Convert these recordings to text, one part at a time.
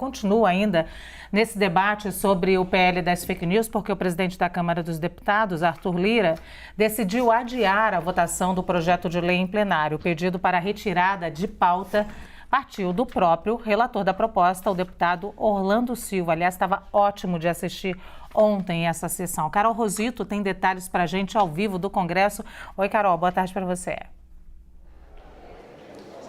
continua ainda nesse debate sobre o PL das fake news, porque o presidente da Câmara dos Deputados, Arthur Lira, decidiu adiar a votação do projeto de lei em plenário. O pedido para retirada de pauta partiu do próprio relator da proposta, o deputado Orlando Silva. Aliás, estava ótimo de assistir ontem essa sessão. Carol Rosito tem detalhes para a gente ao vivo do Congresso. Oi, Carol, boa tarde para você.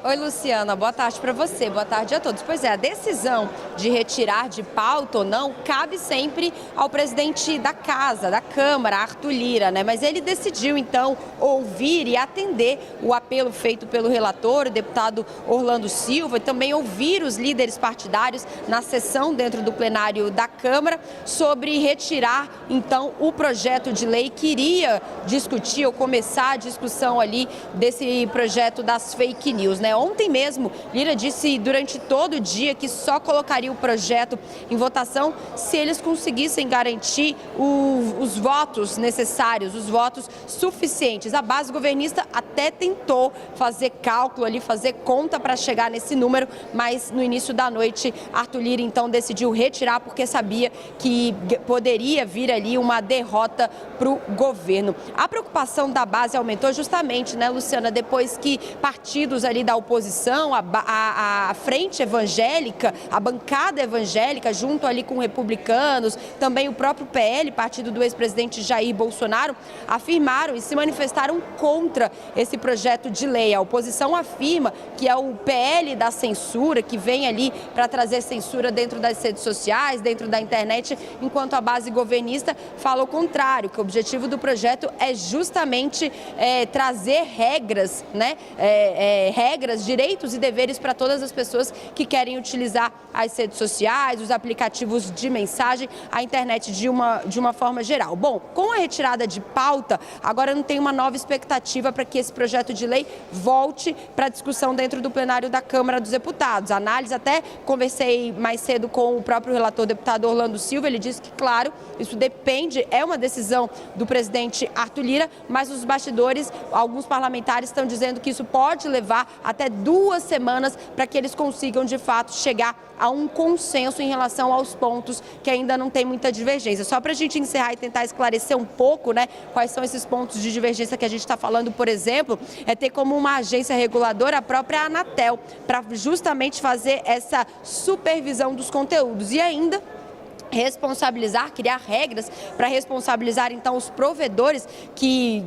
Oi, Luciana, boa tarde para você, boa tarde a todos. Pois é, a decisão de retirar de pauta ou não cabe sempre ao presidente da Casa, da Câmara, Arthur Lira, né? Mas ele decidiu, então, ouvir e atender o apelo feito pelo relator, o deputado Orlando Silva, e também ouvir os líderes partidários na sessão dentro do plenário da Câmara sobre retirar, então, o projeto de lei que iria discutir ou começar a discussão ali desse projeto das fake news, né? Ontem mesmo, Lira disse durante todo o dia que só colocaria o projeto em votação se eles conseguissem garantir os votos necessários, os votos suficientes. A base governista até tentou fazer cálculo ali, fazer conta para chegar nesse número, mas no início da noite, Arthur Lira então decidiu retirar porque sabia que poderia vir ali uma derrota para o governo. A preocupação da base aumentou justamente, né, Luciana, depois que partidos ali da oposição, a frente evangélica, a bancada evangélica, junto ali com republicanos, também o próprio PL, partido do ex-presidente Jair Bolsonaro, afirmaram e se manifestaram contra esse projeto de lei. A oposição afirma que é o PL da censura, que vem ali para trazer censura dentro das redes sociais, dentro da internet, enquanto a base governista fala o contrário, que o objetivo do projeto é justamente trazer regras, né? Regras, direitos e deveres para todas as pessoas que querem utilizar as redes sociais, os aplicativos de mensagem, a internet de uma forma geral. Bom, com a retirada de pauta, agora não tem uma nova expectativa para que esse projeto de lei volte para discussão dentro do plenário da Câmara dos Deputados. A análise, até conversei mais cedo com o próprio relator, deputado Orlando Silva, ele disse que, claro, isso depende, é uma decisão do presidente Arthur Lira, mas os bastidores, alguns parlamentares estão dizendo que isso pode levar até 2 semanas para que eles consigam, de fato, chegar a um consenso em relação aos pontos que ainda não tem muita divergência. Só para a gente encerrar e tentar esclarecer um pouco, né, quais são esses pontos de divergência que a gente está falando, por exemplo, é ter como uma agência reguladora a própria Anatel, para justamente fazer essa supervisão dos conteúdos e ainda responsabilizar, criar regras para responsabilizar, então, os provedores que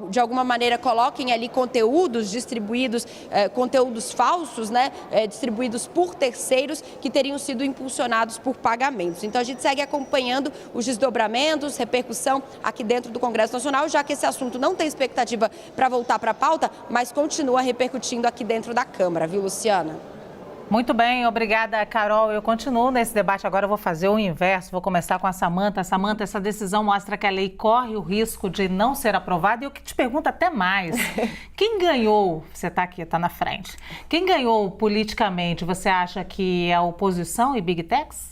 de alguma maneira coloquem ali conteúdos distribuídos, conteúdos falsos, né, distribuídos por terceiros que teriam sido impulsionados por pagamentos. Então a gente segue acompanhando os desdobramentos, repercussão aqui dentro do Congresso Nacional, já que esse assunto não tem expectativa para voltar para a pauta, mas continua repercutindo aqui dentro da Câmara, viu, Luciana? Muito bem, obrigada, Carol. Eu continuo nesse debate, agora eu vou fazer o inverso, vou começar com a Samanta. Samanta, essa decisão mostra que a lei corre o risco de não ser aprovada e eu que te pergunto até mais. Quem ganhou, você está aqui, está na frente, quem ganhou politicamente, você acha que é a oposição e Big Techs?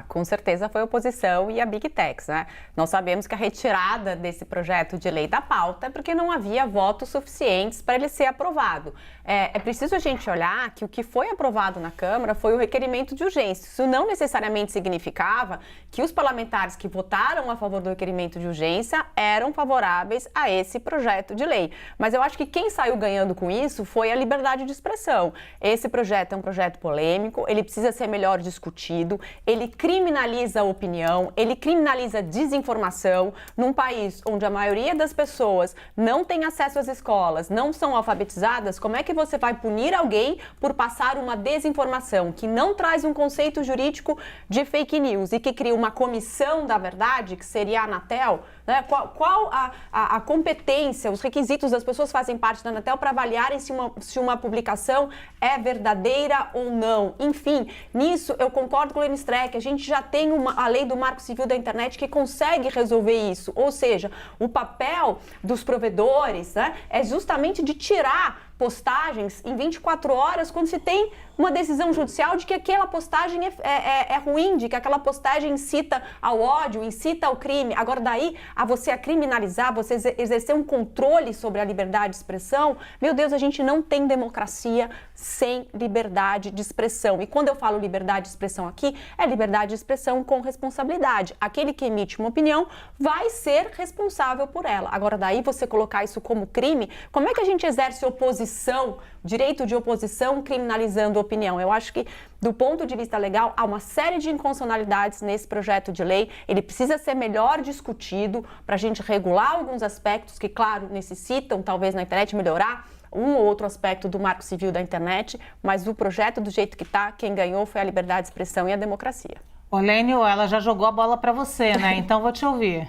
Com certeza foi a oposição e a Big Techs, né? Nós sabemos que a retirada desse projeto de lei da pauta é porque não havia votos suficientes para ele ser aprovado. É preciso a gente olhar que o que foi aprovado na Câmara foi o requerimento de urgência. Isso não necessariamente significava que os parlamentares que votaram a favor do requerimento de urgência eram favoráveis a esse projeto de lei. Mas eu acho que quem saiu ganhando com isso foi a liberdade de expressão. Esse projeto é um projeto polêmico, ele precisa ser melhor discutido, ele criminaliza a opinião, ele criminaliza a desinformação num país onde a maioria das pessoas não tem acesso às escolas, não são alfabetizadas. Como é que você vai punir alguém por passar uma desinformação que não traz um conceito jurídico de fake news e que cria uma comissão da verdade, que seria a Anatel, né? Qual a competência, os requisitos das pessoas que fazem parte da Anatel para avaliarem se uma publicação é verdadeira ou não? Enfim, nisso eu concordo com o Lênin Streck, a gente já tem a lei do Marco Civil da Internet que consegue resolver isso, ou seja, o papel dos provedores, né, é justamente de tirar postagens em 24 horas quando se tem uma decisão judicial de que aquela postagem é ruim, de que aquela postagem incita ao ódio, incita ao crime. Agora, daí a você criminalizar, você exercer um controle sobre a liberdade de expressão, meu Deus, a gente não tem democracia sem liberdade de expressão. E quando eu falo liberdade de expressão aqui, é liberdade de expressão com responsabilidade. Aquele que emite uma opinião vai ser responsável por ela. Agora, daí você colocar isso como crime, como é que a gente exerce oposição, direito de oposição, criminalizando opinião? Eu acho que, do ponto de vista legal, há uma série de inconstitucionalidades nesse projeto de lei. Ele precisa ser melhor discutido para a gente regular alguns aspectos que, claro, necessitam, talvez na internet, melhorar um ou outro aspecto do marco civil da internet, mas o projeto, do jeito que está, quem ganhou foi a liberdade de expressão e a democracia. Lênio, ela já jogou a bola para você, né? Então vou te ouvir.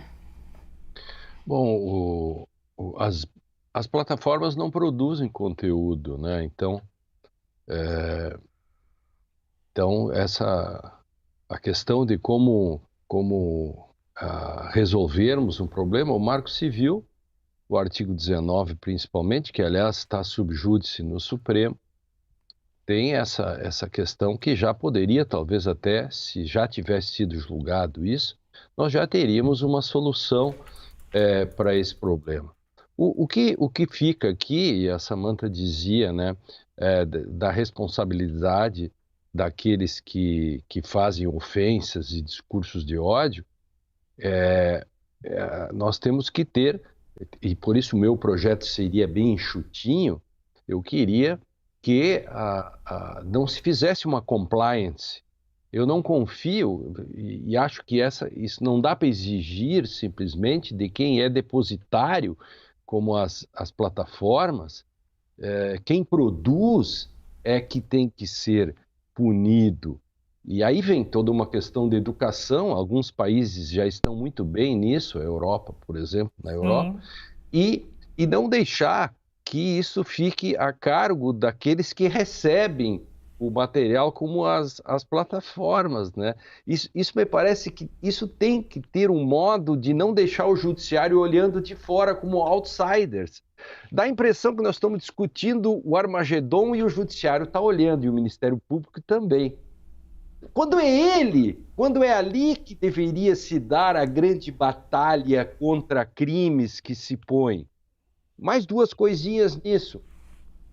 Bom, as plataformas não produzem conteúdo, né? Então a questão de como resolvermos um problema, o Marco Civil, o artigo 19 principalmente, que aliás está sub júdice no Supremo, tem essa questão que já poderia, talvez até, se já tivesse sido julgado isso, nós já teríamos uma solução para esse problema. O que fica aqui, e a Samantha dizia, né, da responsabilidade daqueles que fazem ofensas e discursos de ódio, nós temos que ter, e por isso o meu projeto seria bem enxutinho, eu queria que não se fizesse uma compliance. Eu não confio e acho que isso não dá para exigir simplesmente de quem é depositário, como as plataformas. Quem produz é que tem que ser punido. E aí vem toda uma questão de educação. Alguns países já estão muito bem nisso, a Europa, por exemplo, na Europa, e não deixar que isso fique a cargo daqueles que recebem o material, como as plataformas, né? Isso me parece que isso tem que ter um modo de não deixar o judiciário olhando de fora como outsiders. Dá a impressão que nós estamos discutindo o Armagedon e o judiciário está olhando, e o Ministério Público também. Quando é ali que deveria se dar a grande batalha contra crimes que se põem. Mais duas coisinhas nisso.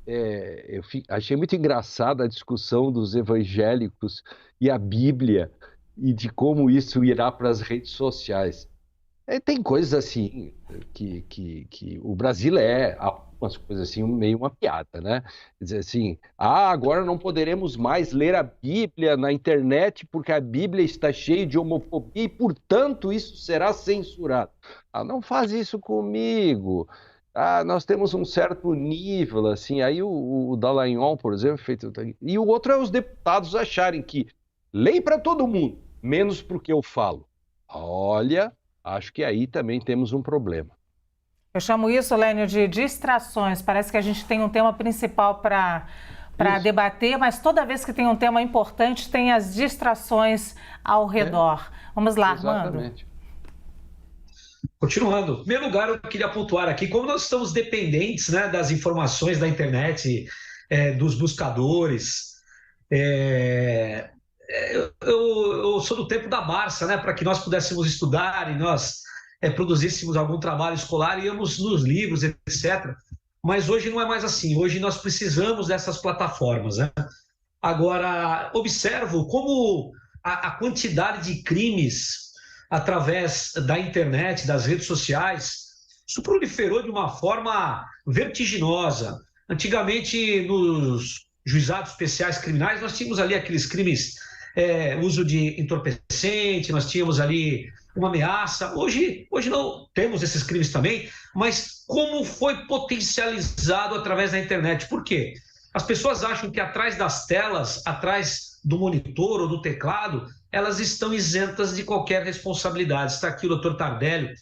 Eu achei muito engraçada a discussão dos evangélicos e a Bíblia e de como isso irá para as redes sociais. Tem coisas assim que o Brasil algumas coisas assim, meio uma piada, né? Quer dizer assim, agora não poderemos mais ler a Bíblia na internet porque a Bíblia está cheia de homofobia e, portanto, isso será censurado. Não faz isso comigo. Nós temos um certo nível, assim, aí o Dallagnol, por exemplo, e o outro é os deputados acharem que lei para todo mundo, menos porque eu falo. Olha, acho que aí também temos um problema. Eu chamo isso, Lênio, de distrações. Parece que a gente tem um tema principal para debater, mas toda vez que tem um tema importante, tem as distrações ao redor. Vamos lá, Armando. Exatamente. Continuando, em primeiro lugar, eu queria pontuar aqui, como nós estamos dependentes, né, das informações da internet, dos buscadores. Eu sou do tempo da Barça, né, para que nós pudéssemos estudar e nós produzíssemos algum trabalho escolar, íamos nos livros, etc. Mas hoje não é mais assim, hoje nós precisamos dessas plataformas, né? Agora, observo como a quantidade de crimes através da internet, das redes sociais, isso proliferou de uma forma vertiginosa. Antigamente, nos juizados especiais criminais, nós tínhamos ali aqueles crimes, uso de entorpecente, nós tínhamos ali uma ameaça. Hoje não temos esses crimes também, mas como foi potencializado através da internet? Por quê? As pessoas acham que atrás das telas, atrás do monitor ou do teclado, elas estão isentas de qualquer responsabilidade. Está aqui o doutor Tardelli,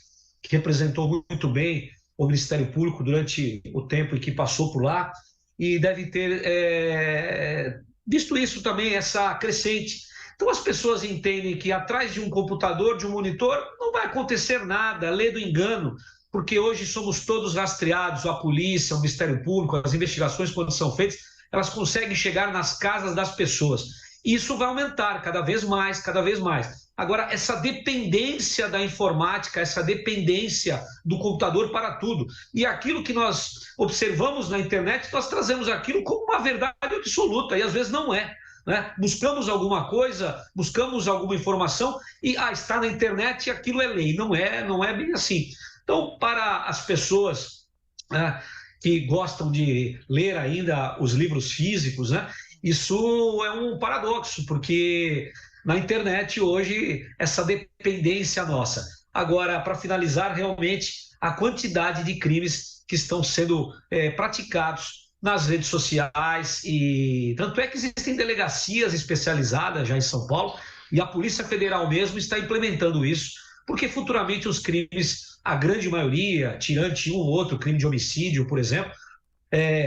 que representou muito bem o Ministério Público durante o tempo em que passou por lá, e deve ter visto isso também, essa crescente. Então as pessoas entendem que atrás de um computador, de um monitor, não vai acontecer nada, lê do engano. porque hoje somos todos rastreados, a polícia, o Ministério Público, as investigações, quando são feitas, elas conseguem chegar nas casas das pessoas. Isso vai aumentar cada vez mais, cada vez mais. Agora, essa dependência da informática, essa dependência do computador para tudo, e aquilo que nós observamos na internet, nós trazemos aquilo como uma verdade absoluta, e às vezes não é. Né? Buscamos alguma coisa, buscamos alguma informação, e está na internet e aquilo é lei. Não é bem assim. Então, para as pessoas, né, que gostam de ler ainda os livros físicos, né, isso é um paradoxo, porque na internet hoje essa dependência nossa. Agora, para finalizar, realmente a quantidade de crimes que estão sendo praticados nas redes sociais, e tanto é que existem delegacias especializadas já em São Paulo, e a Polícia Federal mesmo está implementando isso, porque futuramente os crimes, a grande maioria, tirando um ou outro crime de homicídio, por exemplo,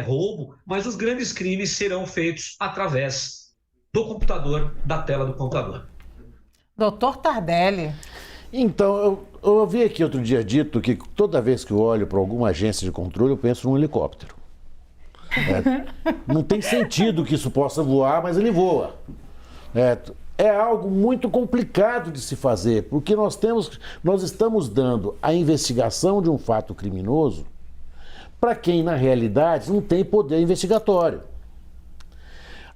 roubo, mas os grandes crimes serão feitos através do computador, da tela do computador. Doutor Tardelli. Então, eu ouvi aqui outro dia dito que toda vez que eu olho para alguma agência de controle, eu penso num helicóptero. Não tem sentido que isso possa voar, mas ele voa. É algo muito complicado de se fazer, porque nós estamos dando a investigação de um fato criminoso para quem, na realidade, não tem poder investigatório.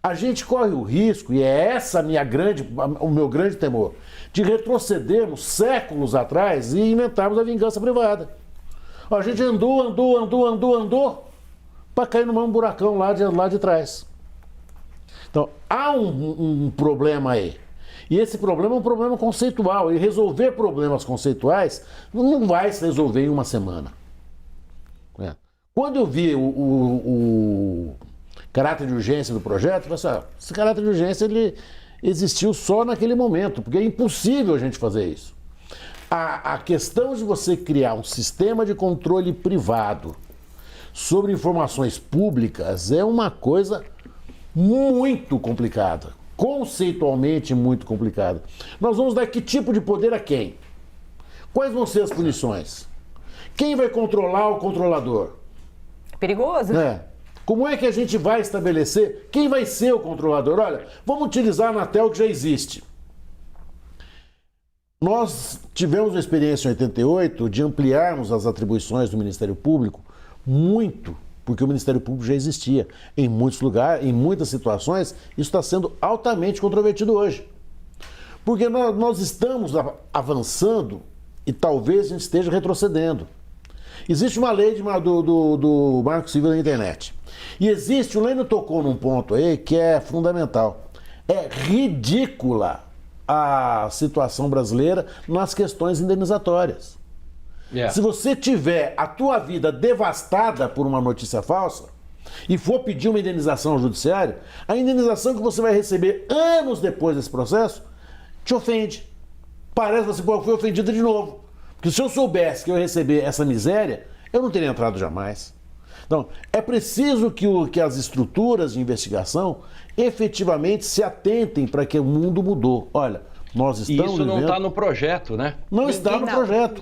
A gente corre o risco, e é essa o meu grande temor, de retrocedermos séculos atrás e inventarmos a vingança privada. A gente andou para cair no mesmo buracão lá de trás. Então, há um problema aí. E esse problema é um problema conceitual. E resolver problemas conceituais não vai se resolver em uma semana. Quando eu vi o caráter de urgência do projeto, eu falei assim, esse caráter de urgência ele existiu só naquele momento, porque é impossível a gente fazer isso. A questão de você criar um sistema de controle privado sobre informações públicas é uma coisa muito complicada, conceitualmente muito complicada. Nós vamos dar que tipo de poder a quem? Quais vão ser as punições? Quem vai controlar o controlador? Perigoso. Como é que a gente vai estabelecer quem vai ser o controlador? Olha, vamos utilizar a Anatel que já existe. Nós tivemos uma experiência em 88 de ampliarmos as atribuições do Ministério Público muito, porque o Ministério Público já existia em muitos lugares, em muitas situações, isso está sendo altamente controvertido hoje. Porque nós estamos avançando e talvez a gente esteja retrocedendo. Existe uma lei do Marco Civil da Internet. E existe, o Lênin tocou num ponto aí que é fundamental. É ridícula a situação brasileira nas questões indenizatórias. Se você tiver a tua vida devastada por uma notícia falsa e for pedir uma indenização ao judiciário, a indenização que você vai receber anos depois desse processo te ofende. Parece que você foi ofendido de novo. Porque se eu soubesse que eu ia receber essa miséria, eu não teria entrado jamais. Então, é preciso que as estruturas de investigação efetivamente se atentem para que o mundo mudou. Olha, nós estamos E isso não vivendo... está no projeto, né? Não está no projeto.